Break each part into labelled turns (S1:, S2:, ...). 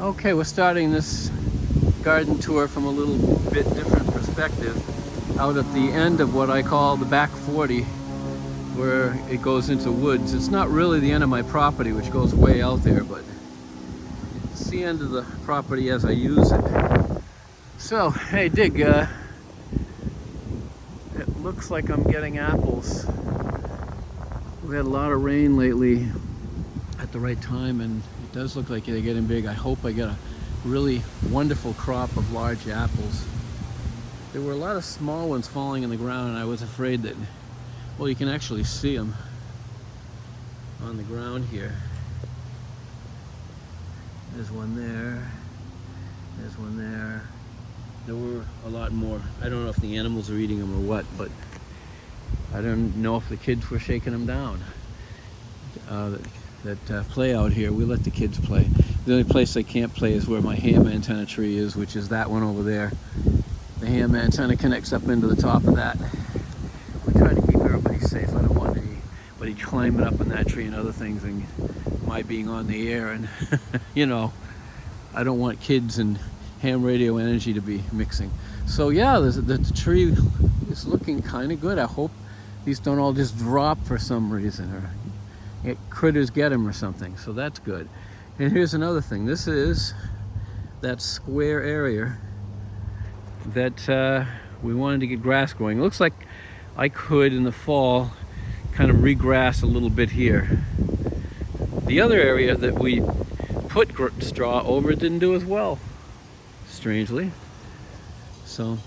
S1: Okay, we're starting this garden tour from a little bit different perspective out at the end of what I call the back 40, where it goes into woods. It's not really the end of my property, which goes way out there, but it's the end of the property as I use it. So, hey Dig, it looks like I'm getting apples. We had a lot of rain lately at the right time, and it does look like they're getting big. I hope I get a really wonderful crop of large apples. There were a lot of small ones falling in the ground, and I was afraid that, well, you can actually see them on the ground here. There's one there. There's one there. There were a lot more. I don't know if the animals are eating them or what, but I don't know if the kids were shaking them down. That play out here, we let the kids play. The only place they can't play is where my ham antenna tree is, which is that one over there. The ham antenna connects up into the top of that. We try to keep everybody safe. I don't want anybody climbing up on that tree and other things, and my being on the air, and you know, I don't want kids and ham radio energy to be mixing. So yeah, the tree is looking kind of good. I hope these don't all just drop for some reason, or critters get them or something. So that's good. And here's another thing. This is that square area that we wanted to get grass growing. It looks like I could in the fall kind of regrass a little bit here. The other area that we put straw over didn't do as well, strangely. So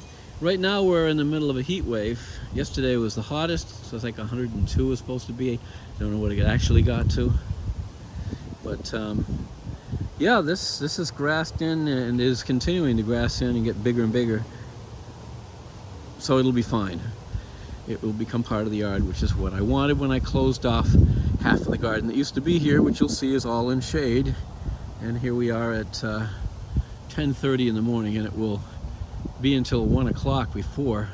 S1: right now we're in the middle of a heat wave. Yesterday was the hottest, so it's like 102 was supposed to be. Don't know what it actually got to. But yeah, this is grassed in and is continuing to grass in and get bigger and bigger. So it'll be fine. It will become part of the yard, which is what I wanted when I closed off half of the garden that used to be here, which you'll see is all in shade. And here we are at 10:30 in the morning, and it will be until 1 o'clock before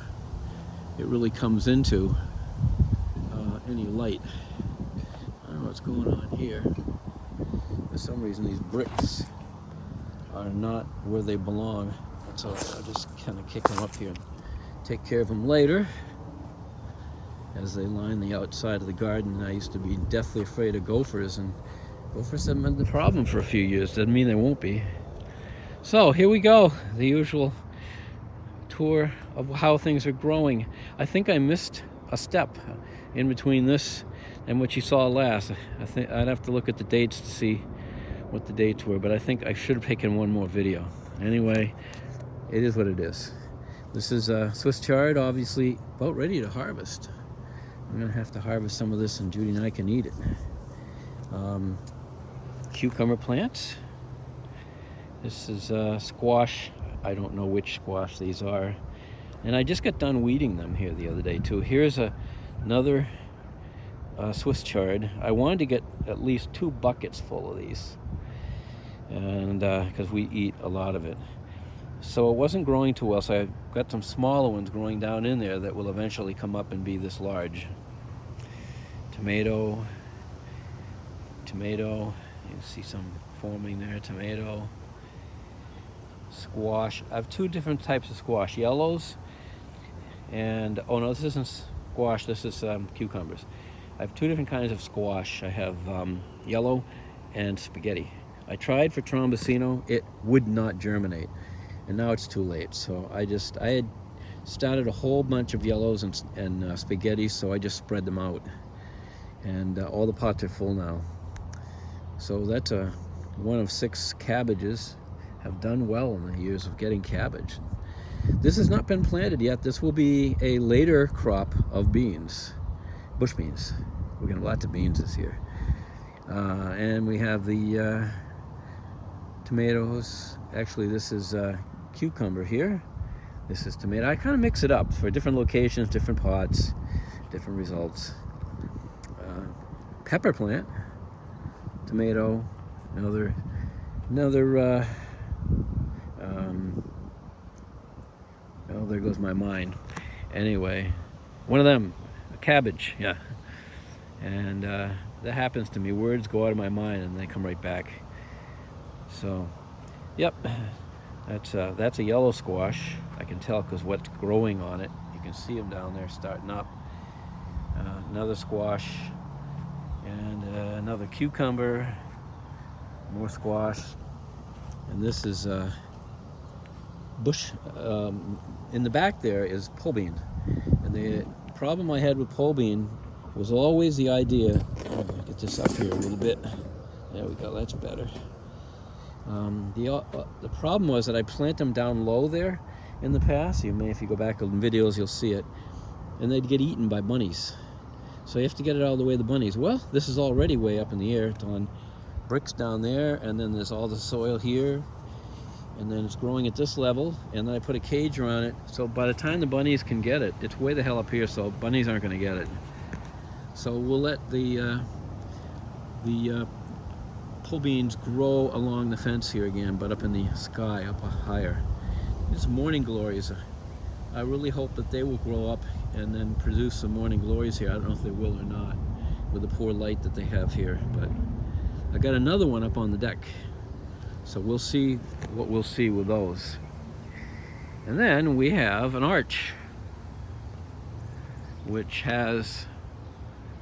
S1: it really comes into any light. I don't know what's going on here. For some reason these bricks are not where they belong, so I'll just kind of kick them up here and take care of them later as they line the outside of the garden. I used to be deathly afraid of gophers, and gophers haven't been the problem for a few years. Doesn't mean they won't be. So here we go, the usual tour of how things are growing. I think I missed a step in between this and what you saw last. I think I'd have to look at the dates to see what the dates were, but I think I should have taken one more video. Anyway, it is what it is. This is Swiss chard, obviously about ready to harvest. I'm gonna have to harvest some of this, and Judy and I can eat it. Cucumber plants. This is squash. I don't know which squash these are. And I just got done weeding them here the other day too. Here's another Swiss chard. I wanted to get at least 2 buckets full of these, and because we eat a lot of it. So it wasn't growing too well, so I got some smaller ones growing down in there that will eventually come up and be this large. Tomato. You see some forming there. Tomato. Squash. I have 2 different types of squash. Yellows and, oh no, this isn't squash, this is cucumbers. I have 2 different kinds of squash. I have yellow and spaghetti. I tried for Trombosino, it would not germinate, and now it's too late. So I had started a whole bunch of yellows and spaghetti, so I just spread them out, and all the pots are full now. So that's one of 6 cabbages. Have done well in the years of getting cabbage. This has not been planted yet. This will be a later crop of beans, bush beans. We're getting lots of beans this year. And we have the tomatoes. Actually, this is cucumber here. This is tomato. I kind of mix it up for different locations, different pots, different results. Pepper plant, tomato, another oh, there goes my mind. Anyway, one of them, a cabbage, yeah. And that happens to me. Words go out of my mind and they come right back. So Yep, that's a yellow squash. I can tell because what's growing on it. You can see them down there starting up. Another squash, and another cucumber, more squash, and this is bush. In the back there is pole bean, and the problem I had with pole bean was always the idea. Get this up here a little bit. There we go. That's better. The problem was that I plant them down low there in the past. If you go back in videos, you'll see it, and they'd get eaten by bunnies. So you have to get it out of the way of the bunnies. Well, this is already way up in the air. It's on bricks down there, and then there's all the soil here, and then it's growing at this level, and then I put a cage around it. So by the time the bunnies can get it, it's way the hell up here, so bunnies aren't going to get it. So we'll let the pole beans grow along the fence here again, but up in the sky, up higher. These morning glories, I really hope that they will grow up and then produce some morning glories here. I don't know if they will or not with the poor light that they have here, but I got another one up on the deck. So we'll see what we'll see with those. And then we have an arch, which has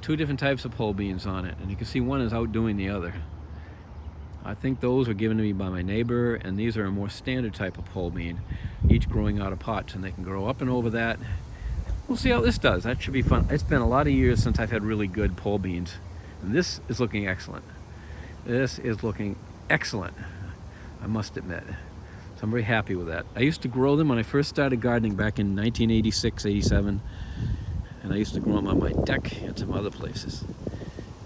S1: two different types of pole beans on it. And you can see one is outdoing the other. I think those were given to me by my neighbor, and these are a more standard type of pole bean, each growing out of pots, and they can grow up and over that. We'll see how this does. That should be fun. It's been a lot of years since I've had really good pole beans, and this is looking excellent. This is looking excellent, I must admit. So I'm very happy with that. I used to grow them when I first started gardening back in 1986, 87, and I used to grow them on my deck and some other places.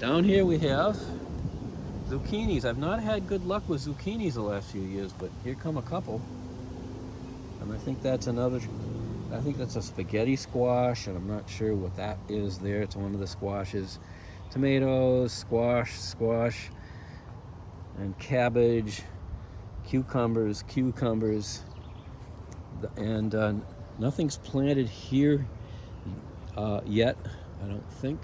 S1: Down here we have zucchinis. I've not had good luck with zucchinis the last few years, but here come a couple. And I think that's a spaghetti squash, and I'm not sure what that is there. It's one of the squashes. Tomatoes, squash, and cabbage, cucumbers, and nothing's planted here yet, I don't think.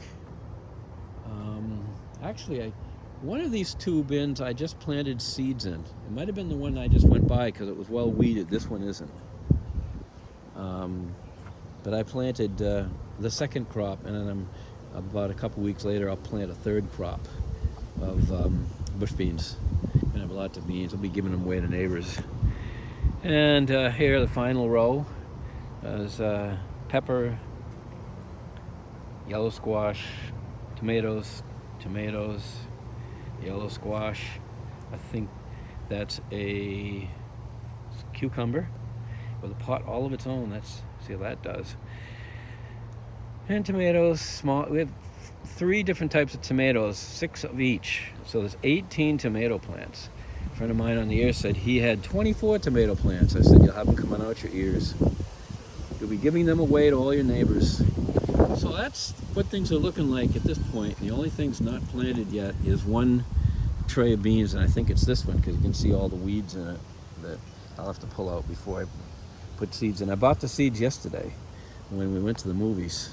S1: Actually, one of these two bins I just planted seeds in. It might have been the one I just went by because it was well weeded. This one isn't. But I planted the second crop, and then about a couple weeks later I'll plant a third crop of bush beans. I have lots of beans. I'll be giving them away to neighbors. And here the final row is pepper, yellow squash, tomatoes, yellow squash. I think that's a cucumber with a pot all of its own. See how that does. And tomatoes, small. We have 3 different types of tomatoes, 6 of each. So there's 18 tomato plants. A friend of mine on the air said he had 24 tomato plants. I said, you'll have them coming out your ears. You'll be giving them away to all your neighbors. So that's what things are looking like at this point. The only thing's not planted yet is one tray of beans, and I think it's this one because you can see all the weeds in it that I'll have to pull out before I put seeds in. I bought the seeds yesterday when we went to the movies.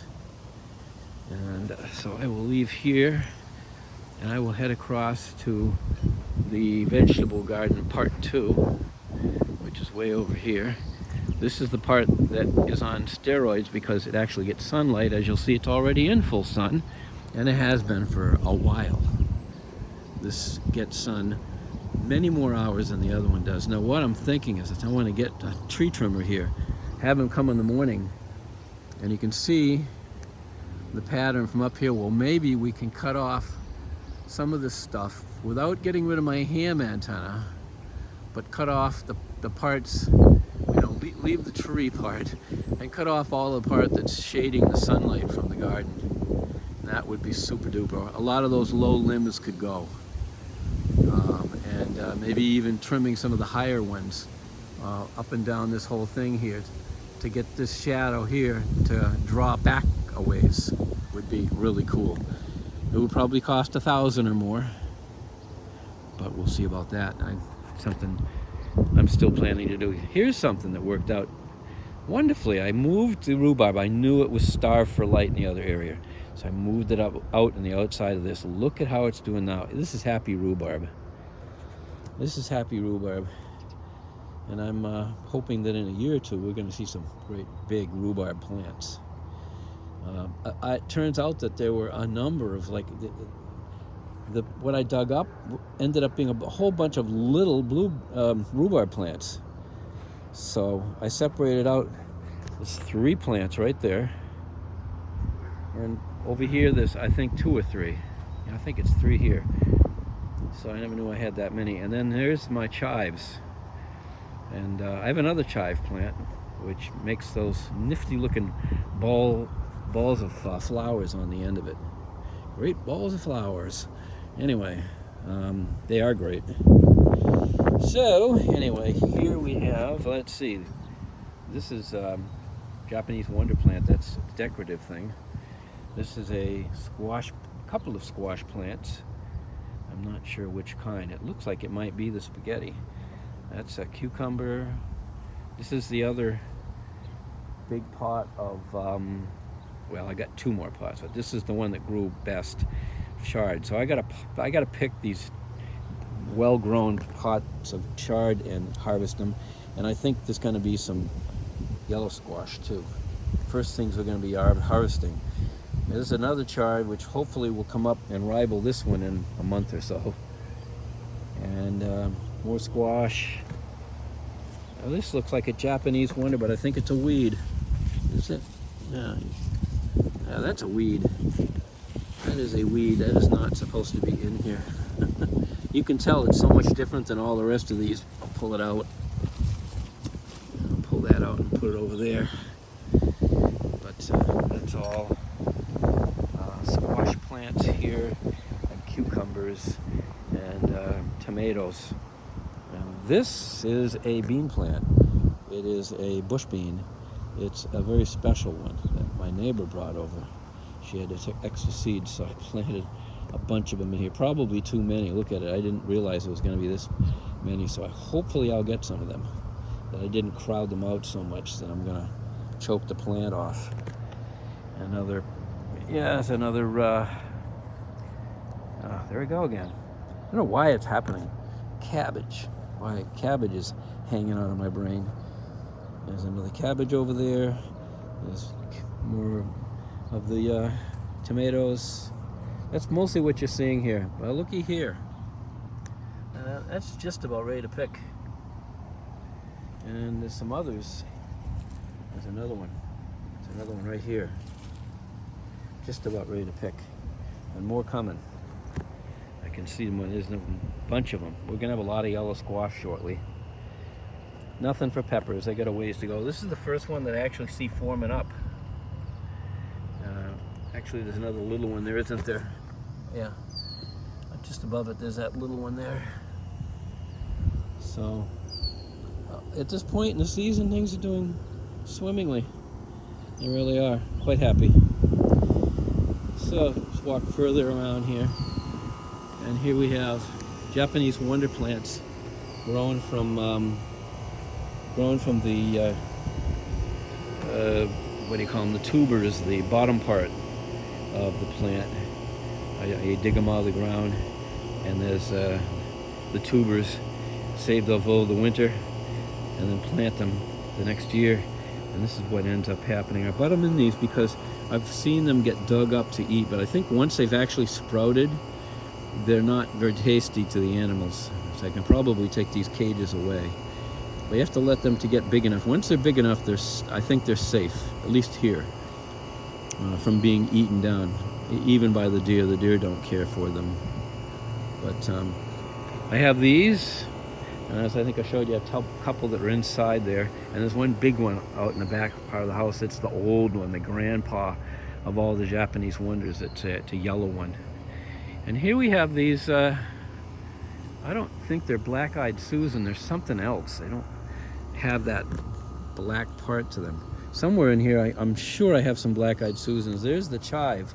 S1: And so I will leave here, and I will head across to the vegetable garden part 2, which is way over here. This is the part that is on steroids because it actually gets sunlight. As you'll see, it's already in full sun, and it has been for a while. This gets sun many more hours than the other one does. Now what I'm thinking is that I want to get a tree trimmer here, have him come in the morning, and you can see the pattern from up here. Well, maybe we can cut off some of this stuff without getting rid of my ham antenna, but cut off the parts, leave the tree part and cut off all the part that's shading the sunlight from the garden. And that would be super duper. A lot of those low limbs could go. And maybe even trimming some of the higher ones up and down this whole thing here to get this shadow here to draw back a ways would be really cool. It would probably cost $1,000 or more, but we'll see about that. Something I'm still planning to do. Here's something that worked out wonderfully. I moved the rhubarb. I knew it was starved for light in the other area, so I moved it out on the outside of this. Look at how it's doing now. This is happy rhubarb. This is happy rhubarb. And I'm hoping that in a year or two we're going to see some great big rhubarb plants. It turns out that there were a number of, like, what I dug up ended up being a whole bunch of little blue rhubarb plants. So I separated out, there's 3 plants right there. And over here there's, I think, 2 or 3. I think it's 3 here. So I never knew I had that many. And then there's my chives. And I have another chive plant, which makes those nifty looking balls of flowers on the end of it. Great balls of flowers. Anyway, they are great. So anyway, here we have, let's see, this is Japanese wonder plant. That's a decorative thing. This is a couple of squash plants. I'm not sure which kind. It looks like it might be the spaghetti. That's a cucumber. This is the other big pot of, well, I got 2 more pots, but this is the one that grew best, chard. So I gotta pick these well-grown pots of chard and harvest them. And I think there's gonna be some yellow squash too. First things we're gonna be harvesting. There's another chard which hopefully will come up and rival this one in a month or so. And more squash. Now this looks like a Japanese wonder, but I think it's a weed. Is it? Yeah, that's a weed. That is a weed. That is not supposed to be in here. You can tell it's so much different than all the rest of these. I'll pull it out. I'll pull that out and put it over there. But that's all squash plants here, and cucumbers, and tomatoes. This is a bean plant. It is a bush bean. It's a very special one that my neighbor brought over. She had to take extra seeds, so I planted a bunch of them in here. Probably too many. Look at it. I didn't realize it was going to be this many, so hopefully I'll get some of them. That I didn't crowd them out so much that I'm going to choke the plant off. Another, yeah, it's another, there we go again. I don't know why it's happening. Cabbage. Why cabbage is hanging out of my brain. There's another cabbage over there. There's more of the tomatoes. That's mostly what you're seeing here. Well, looky here. That's just about ready to pick. And there's some others. There's another one. There's another one right here. Just about ready to pick. And more coming. I can see them. There's a bunch of them. We're going to have a lot of yellow squash shortly. Nothing for peppers. They got a ways to go. This is the first one that I actually see forming up. Actually, there's another little one there, isn't there? Yeah. Just above it, there's that little one there. So, at this point in the season, things are doing swimmingly. They really are. Quite happy. So, let's walk further around here. And here we have Japanese wonder plants growing from the what do you call them? The tubers, the bottom part of the plant. I dig them out of the ground, and there's the tubers saved over the winter, and then plant them the next year. And this is what ends up happening. I bought them in these because I've seen them get dug up to eat, but I think once they've actually sprouted, they're not very tasty to the animals. So I can probably take these cages away. But you have to let them to get big enough. Once they're big enough, I think they're safe, at least here, from being eaten down, even by the deer. The deer don't care for them. But I have these, and as I think I showed you, a couple that are inside there, and there's one big one out in the back part of the house. It's the old one, the grandpa of all the Japanese wonders. It's a yellow one. And here we have these, I don't think they're black-eyed Susan. There's something else. They don't have that black part to them. Somewhere in here, I'm sure I have some black-eyed Susans. There's the chive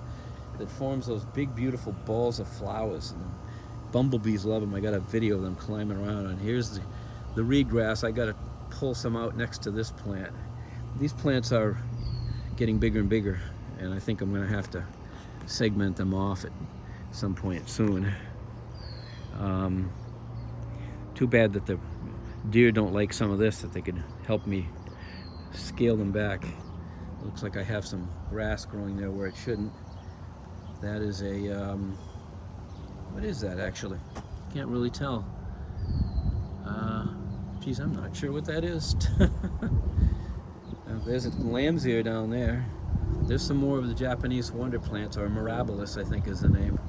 S1: that forms those big, beautiful balls of flowers. And bumblebees love them. I got a video of them climbing around. And here's the reed grass. I got to pull some out next to this plant. These plants are getting bigger and bigger, and I think I'm going to have to segment them off at some point soon. Too bad that deer don't like some of this, that they could help me scale them back. Looks like I have some grass growing there where it shouldn't. That is a, what is that actually? Can't really tell. Geez, I'm not sure what that is. There's a lamb's ear down there. There's some more of the Japanese wonder plants, or mirabilis, I think is the name.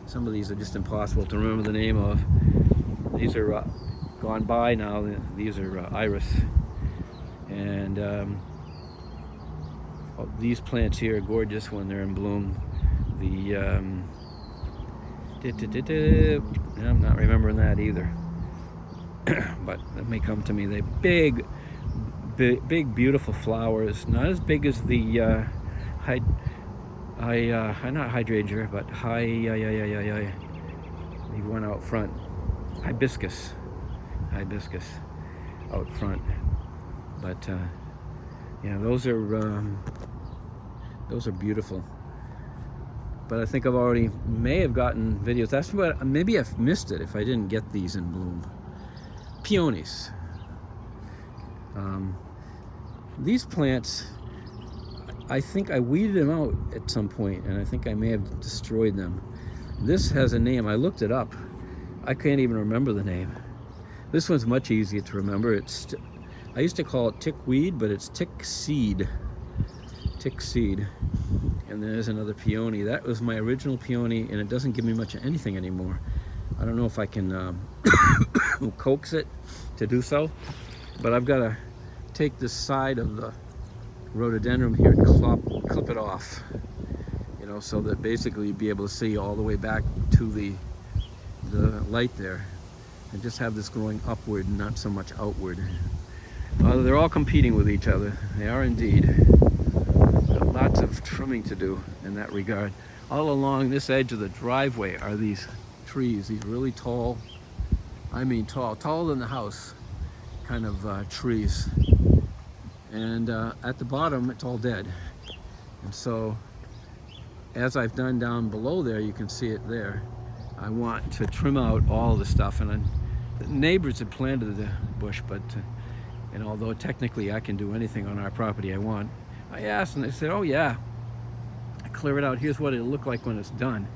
S1: Some of these are just impossible to remember the name of. These are gone by now. These are iris. And these plants here are gorgeous when they're in bloom. The I'm not remembering that either. But it may come to me. They're big, beautiful flowers. Not as big as the not hydrangea, but the one out front, hibiscus out front. But yeah, those are beautiful. But I think I've may have gotten videos. That's what, maybe I've missed it if I didn't get these in bloom. Peonies. These plants, I think I weeded them out at some point, and I think I may have destroyed them. This has a name. I looked it up. I can't even remember the name. This one's much easier to remember. I used to call it tickweed, but it's tick seed. Tick seed. And there's another peony. That was my original peony, and it doesn't give me much of anything anymore. I don't know if I can coax it to do so, but I've got to take this side of the rhododendron here and clip it off, you know, so that basically you'd be able to see all the way back to the light there, and just have this growing upward and not so much outward. They're all competing with each other. They are indeed. Lots of trimming to do in that regard. All along this edge of the driveway are these trees, these really tall, I mean tall, taller than the house kind of trees. And at the bottom, it's all dead. And so, as I've done down below there, you can see it there, I want to trim out all the stuff. And the neighbors had planted the bush, but and although technically I can do anything on our property I want, I asked and they said, oh yeah, clear it out. Here's what it'll look like when it's done.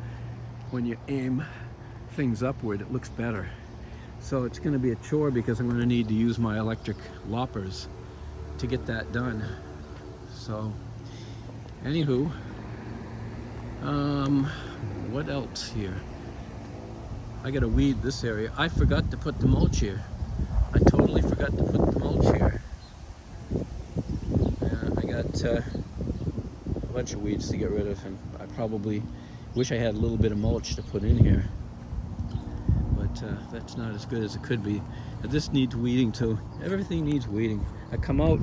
S1: When you aim things upward, it looks better. So it's going to be a chore because I'm going to need to use my electric loppers to get that done. So, anywho, what else here? I got to weed this area. I forgot to put the mulch here. I totally forgot to put the mulch here. I got a bunch of weeds to get rid of, and I probably wish I had a little bit of mulch to put in here. But that's not as good as it could be. And this needs weeding too. Everything needs weeding. I come out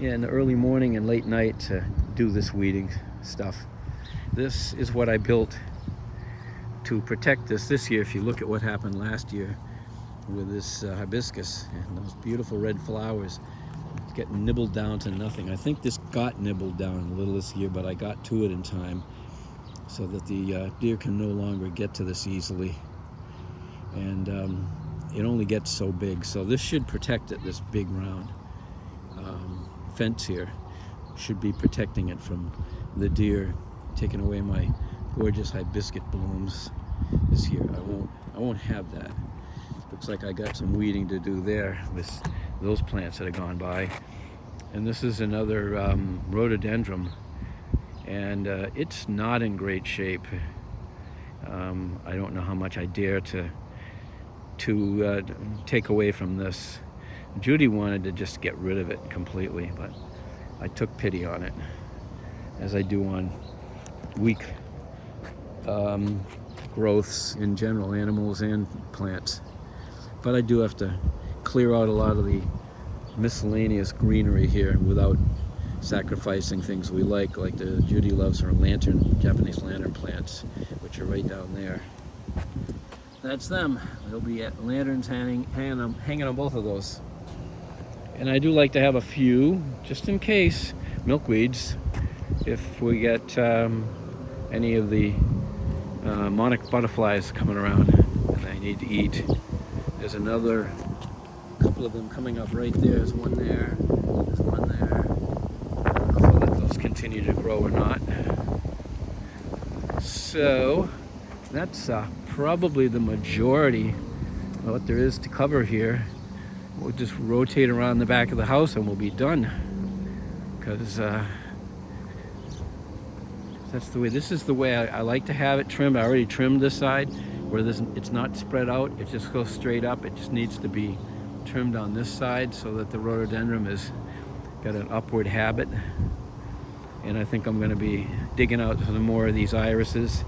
S1: in the early morning and late night to do this weeding stuff. This is what I built to protect this year. If you look at what happened last year with this hibiscus and those beautiful red flowers, it's getting nibbled down to nothing. I think this got nibbled down a little this year, but I got to it in time so that the deer can no longer get to this easily. And it only gets so big, so this should protect it. This big round fence here should be protecting it from the deer taking away my gorgeous hibiscus blooms this year. I won't have that. Looks like I got some weeding to do there with those plants that have gone by. And this is another rhododendron, and it's not in great shape. I don't know how much I dare to take away from this. Judy wanted to just get rid of it completely, but I took pity on it, as I do on weak growths in general, animals and plants. But I do have to clear out a lot of the miscellaneous greenery here without sacrificing things we like the Judy loves her Japanese lantern plants, which are right down there. That's them. There'll be lanterns hanging on both of those. And I do like to have a few, just in case, milkweeds, if we get any of the monarch butterflies coming around and they need to eat. There's another couple couple of them coming up right there. There's one there. There's one there. I don't know if I'll let those continue to grow or not. So that's probably the majority of what there is to cover here. We'll just rotate around the back of the house and we'll be done. Because that's the way, this is the way I like to have it trimmed. I already trimmed this side where it's not spread out. It just goes straight up. It just needs to be trimmed on this side so that the rhododendron has got an upward habit. And I think I'm going to be digging out some more of these irises.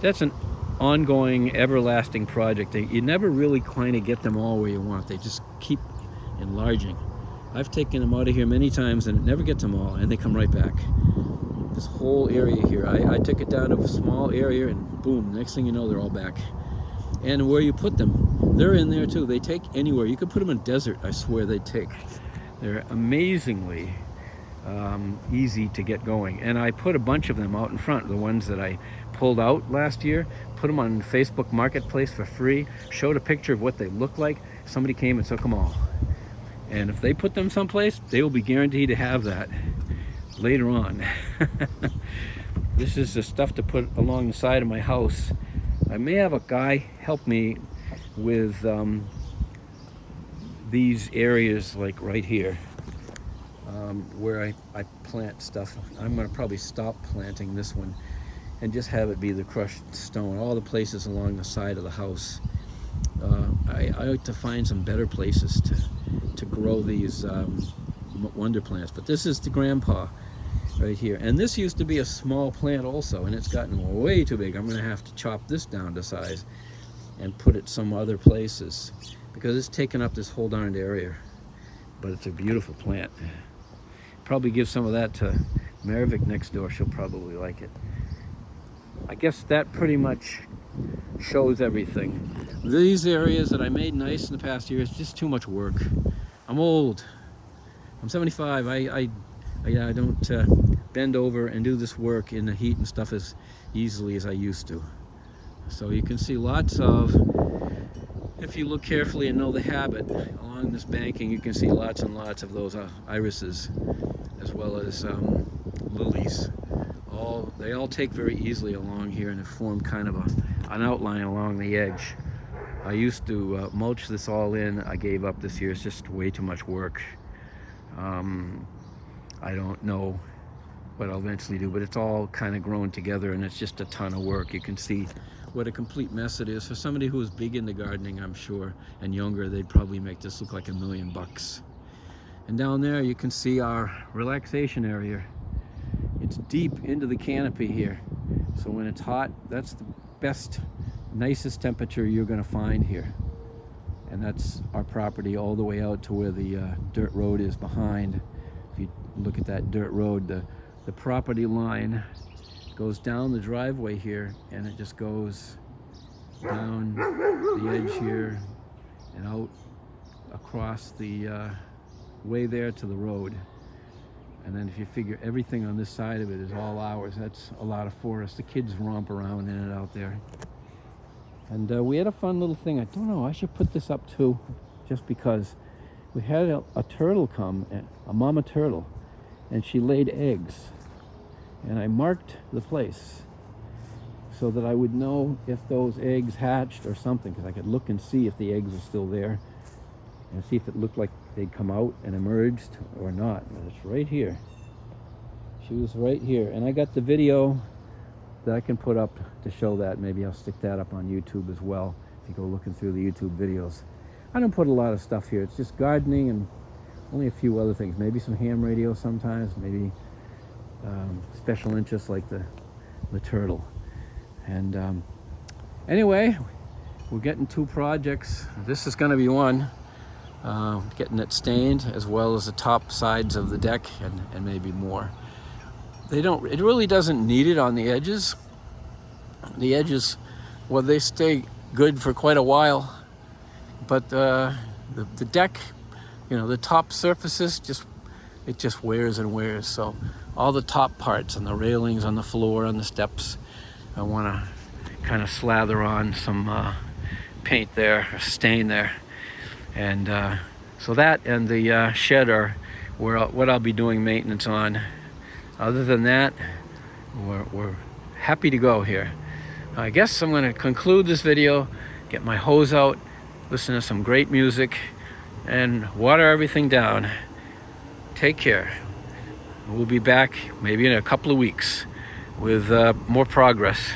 S1: That's an ongoing, everlasting project. You never really kind of get them all where you want. They just keep enlarging. I've taken them out of here many times and never get them all, and they come right back. This whole area here, I took it down to a small area and boom, next thing you know, they're all back. And where you put them, they're in there too. They take anywhere. You could put them in a desert, I swear they take. They're amazingly easy to get going. And I put a bunch of them out in front, the ones that I pulled out last year, put them on Facebook Marketplace for free, showed a picture of what they look like. Somebody came and took them all. And if they put them someplace, they will be guaranteed to have that later on. This is the stuff to put along the side of my house. I may have a guy help me with these areas like right here where I plant stuff. I'm going to probably stop planting this one and just have it be the crushed stone. All the places along the side of the house. I like to find some better places to grow these wonder plants. But this is the grandpa right here. And this used to be a small plant also, and it's gotten way too big. I'm going to have to chop this down to size and put it some other places because it's taken up this whole darned area. But it's a beautiful plant. Probably give some of that to Maravik next door. She'll probably like it. I guess that pretty much shows everything. These areas that I made nice in the past year, it's just too much work. I'm old. I'm 75. I don't bend over and do this work in the heat and stuff as easily as I used to. So you can see lots of, if you look carefully and know the habit, along this banking you can see lots and lots of those irises, as well as lilies. They all take very easily along here and have formed kind of an outline along the edge. I used to mulch this all in. I gave up this year. It's just way too much work. I don't know what I'll eventually do, but it's all kind of grown together and it's just a ton of work. You can see what a complete mess it is. For somebody who is big into gardening, I'm sure, and younger, they'd probably make this look like $1 million. And down there you can see our relaxation area. It's deep into the canopy here. So when it's hot, that's the best, nicest temperature you're going to find here. And that's our property all the way out to where the dirt road is behind. If you look at that dirt road, the property line goes down the driveway here and it just goes down the edge here and out across the way there to the road. And then if you figure everything on this side of it is all ours, that's a lot of forest. The kids romp around in it out there. And we had a fun little thing. I don't know, I should put this up too, just because we had a turtle come, a mama turtle, and she laid eggs. And I marked the place so that I would know if those eggs hatched or something, because I could look and see if the eggs are still there and see if it looked like they'd come out and emerged or not. And it's right here. She was right here. And I got the video that I can put up to show that. Maybe I'll stick that up on YouTube as well, if you go looking through the YouTube videos. I don't put a lot of stuff here. It's just gardening and only a few other things. Maybe some ham radio sometimes, maybe special interests like the turtle. And anyway, we're getting 2 projects. This is going to be one. Getting it stained, as well as the top sides of the deck, and maybe more. It really doesn't need it on the edges. The edges, well, they stay good for quite a while, but the deck, you know, the top surfaces, it just wears and wears. So all the top parts and the railings on the floor, on the steps, I want to kind of slather on some paint there, or stain there, and So that and the shed are what I'll be doing maintenance on. Other than that, we're happy to go here. I guess I'm going to conclude this video, get my hose out, listen to some great music, and water everything down. Take care. We'll be back maybe in a couple of weeks with more progress.